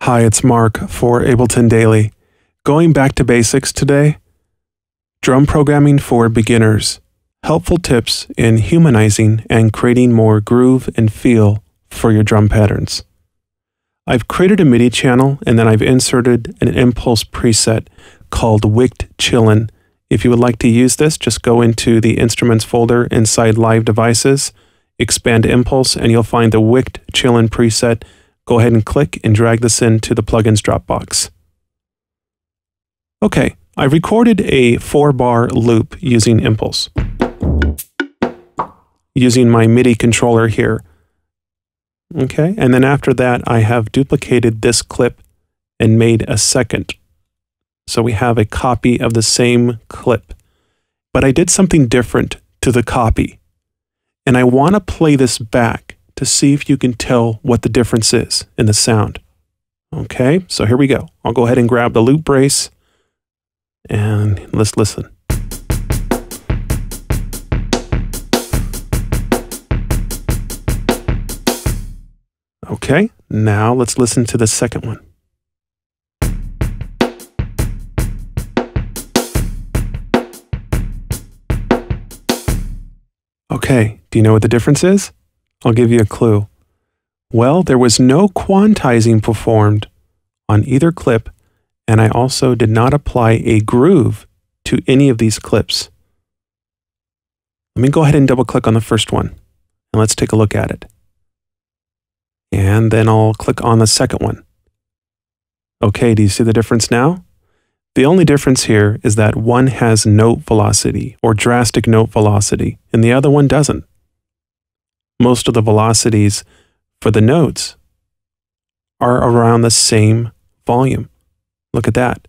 Hi, it's Mark for Ableton Daily. Going back to basics today, drum programming for beginners, helpful tips in humanizing and creating more groove and feel for your drum patterns. I've created a MIDI channel and then I've inserted an impulse preset called Wicked Chillin'. If you would like to use this, just go into the Instruments folder inside Live Devices, expand Impulse, and you'll find the Wicked Chillin' preset. Go ahead and click and drag this into the plugins Dropbox. Okay, I recorded a 4-bar loop using Impulse, using my MIDI controller here. Okay, and then after that, I have duplicated this clip and made a second. So we have a copy of the same clip. But I did something different to the copy. And I want to play this back to see if you can tell what the difference is in the sound. Okay, so here we go. I'll go ahead and grab the loop brace and let's listen. Okay, now let's listen to the second one. Okay, do you know what the difference is? I'll give you a clue. Well, there was no quantizing performed on either clip, and I also did not apply a groove to any of these clips. Let me go ahead and double click on the first one, and let's take a look at it. And then I'll click on the second one. Okay, do you see the difference now? The only difference here is that one has note velocity or drastic note velocity, and the other one doesn't. Most of the velocities for the notes are around the same volume. Look at that.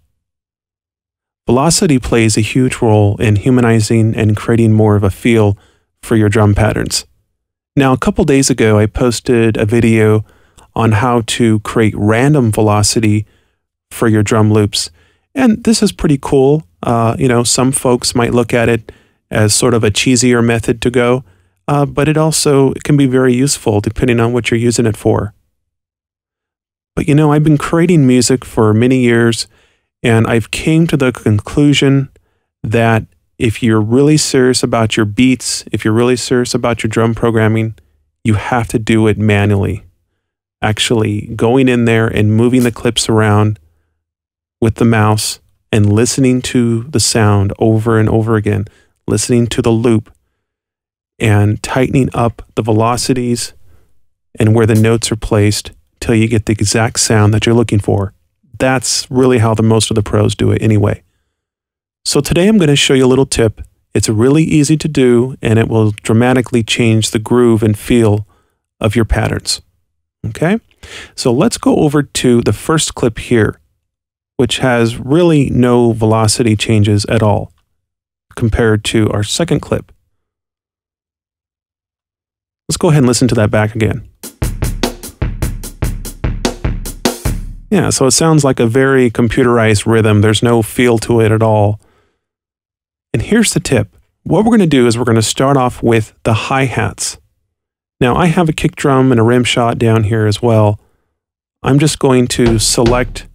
Velocity plays a huge role in humanizing and creating more of a feel for your drum patterns. Now, a couple days ago, I posted a video on how to create random velocity for your drum loops. And this is pretty cool. Some folks might look at it as sort of a cheesier method to go. But it also can be very useful depending on what you're using it for. But I've been creating music for many years, and I've came to the conclusion that if you're really serious about your beats, if you're really serious about your drum programming, you have to do it manually. Actually going in there and moving the clips around with the mouse and listening to the sound over and over again, listening to the loop, and tightening up the velocities and where the notes are placed till you get the exact sound that you're looking for. That's really how most of the pros do it anyway. So today I'm going to show you a little tip. It's really easy to do, and it will dramatically change the groove and feel of your patterns. Okay? So let's go over to the first clip here, which has really no velocity changes at all compared to our second clip. Let's go ahead and listen to that back again. Yeah, so it sounds like a very computerized rhythm. There's no feel to it at all. And here's the tip. What we're going to do is we're going to start off with the hi-hats. Now, I have a kick drum and a rim shot down here as well. I'm just going to select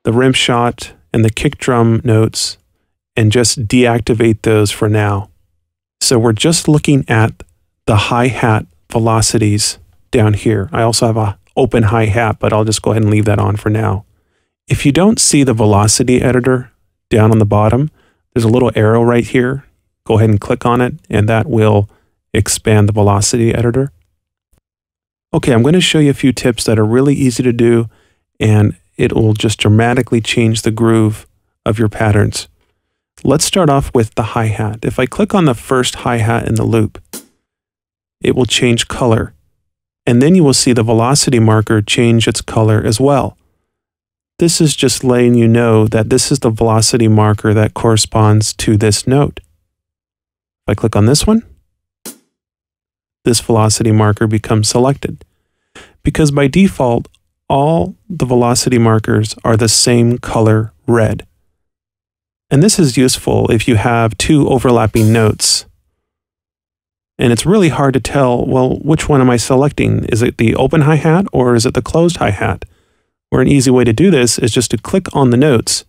the rim shot and the kick drum notes and just deactivate those for now. So we're just looking at the hi-hat velocities down here. I also have an open hi-hat, but I'll just go ahead and leave that on for now. If you don't see the velocity editor down on the bottom, there's a little arrow right here. Go ahead and click on it, and that will expand the velocity editor. Okay, I'm going to show you a few tips that are really easy to do, and it will just dramatically change the groove of your patterns. Let's start off with the hi-hat. If I click on the first hi-hat in the loop, it will change color. And then you will see the velocity marker change its color as well. This is just letting you know that this is the velocity marker that corresponds to this note. If I click on this one, this velocity marker becomes selected. Because by default, all the velocity markers are the same color red. And this is useful if you have two overlapping notes. And it's really hard to tell, well, which one am I selecting? Is it the open hi-hat or is it the closed hi-hat? Where an easy way to do this is just to click on the notes,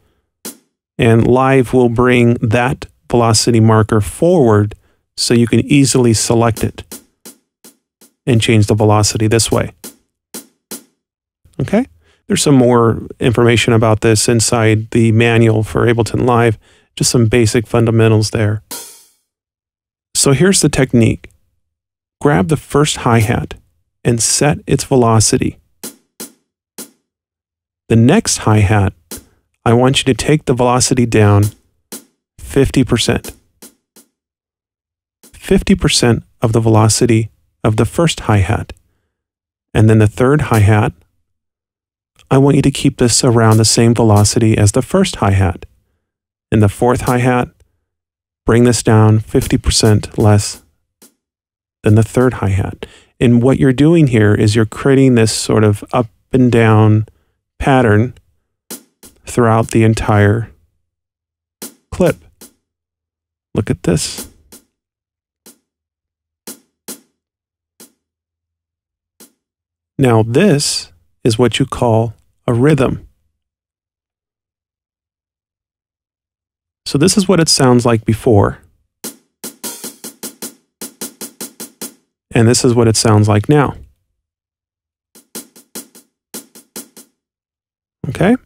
and Live will bring that velocity marker forward so you can easily select it and change the velocity this way. Okay? There's some more information about this inside the manual for Ableton Live, just some basic fundamentals there. So here's the technique. Grab the first hi-hat and set its velocity. The next hi-hat, I want you to take the velocity down 50%. 50% of the velocity of the first hi-hat. And then the third hi-hat, I want you to keep this around the same velocity as the first hi-hat. In the fourth hi-hat, bring this down 50% less than the third hi-hat. And what you're doing here is you're creating this sort of up and down pattern throughout the entire clip. Look at this. Now this is what you call a rhythm. So this is what it sounds like before. And this is what it sounds like now. Okay?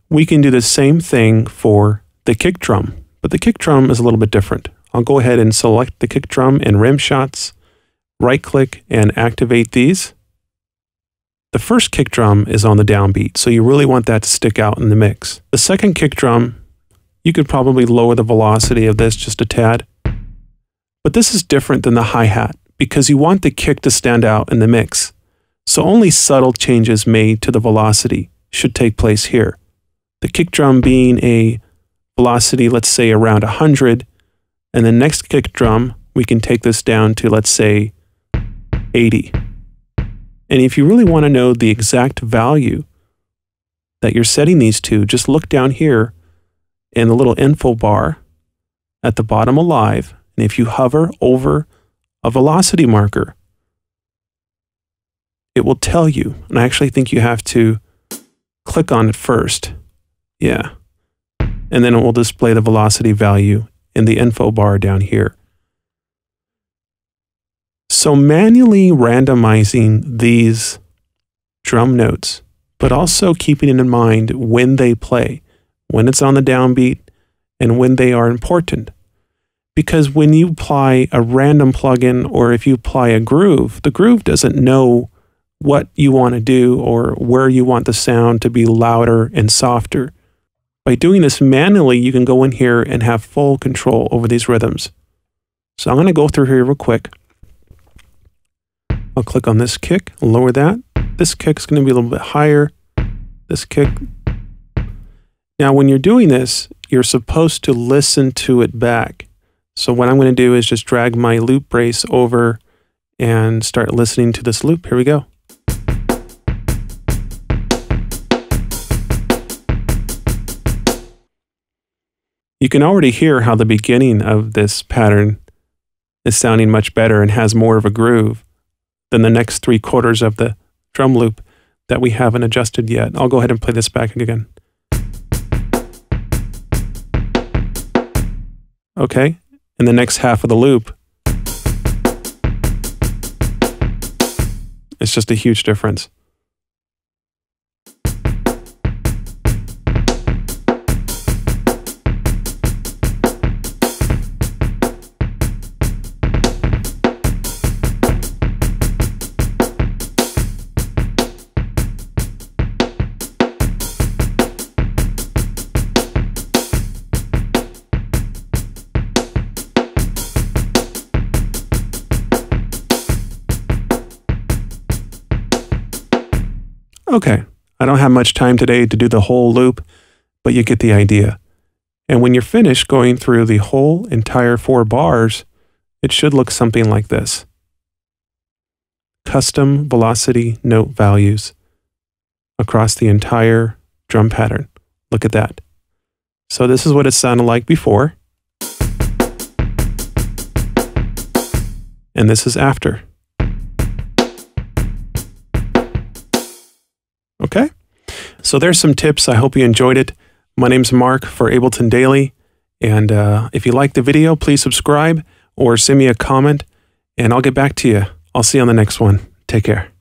We can do the same thing for the kick drum, but the kick drum is a little bit different. I'll go ahead and select the kick drum in rim shots, right click and activate these. The first kick drum is on the downbeat, so you really want that to stick out in the mix. The second kick drum, you could probably lower the velocity of this just a tad. But this is different than the hi-hat because you want the kick to stand out in the mix. So only subtle changes made to the velocity should take place here. The kick drum being a velocity, let's say around 100, and the next kick drum, we can take this down to, let's say, 80. And if you really want to know the exact value that you're setting these to, just look down here in the little info bar at the bottom of Live, and if you hover over a velocity marker, it will tell you, and I actually think you have to click on it first. Yeah. And then it will display the velocity value in the info bar down here. So manually randomizing these drum notes, but also keeping in mind when they play, when it's on the downbeat, and when they are important. Because when you apply a random plugin or if you apply a groove, the groove doesn't know what you want to do or where you want the sound to be louder and softer. By doing this manually, you can go in here and have full control over these rhythms. So I'm going to go through here real quick. I'll click on this kick, lower that. This kick is going to be a little bit higher. This kick. Now, when you're doing this, you're supposed to listen to it back. So what I'm going to do is just drag my loop brace over and start listening to this loop. Here we go. You can already hear how the beginning of this pattern is sounding much better and has more of a groove than the next 3/4 of the drum loop that we haven't adjusted yet. I'll go ahead and play this back again. Okay, in the next half of the loop, it's just a huge difference. Okay, I don't have much time today to do the whole loop, but you get the idea. And when you're finished going through the whole entire 4 bars, it should look something like this. Custom velocity note values across the entire drum pattern. Look at that. So this is what it sounded like before. And this is after. Okay? So there's some tips. I hope you enjoyed it. My name's Mark for Ableton Daily. And if you like the video, please subscribe or send me a comment and I'll get back to you. I'll see you on the next one. Take care.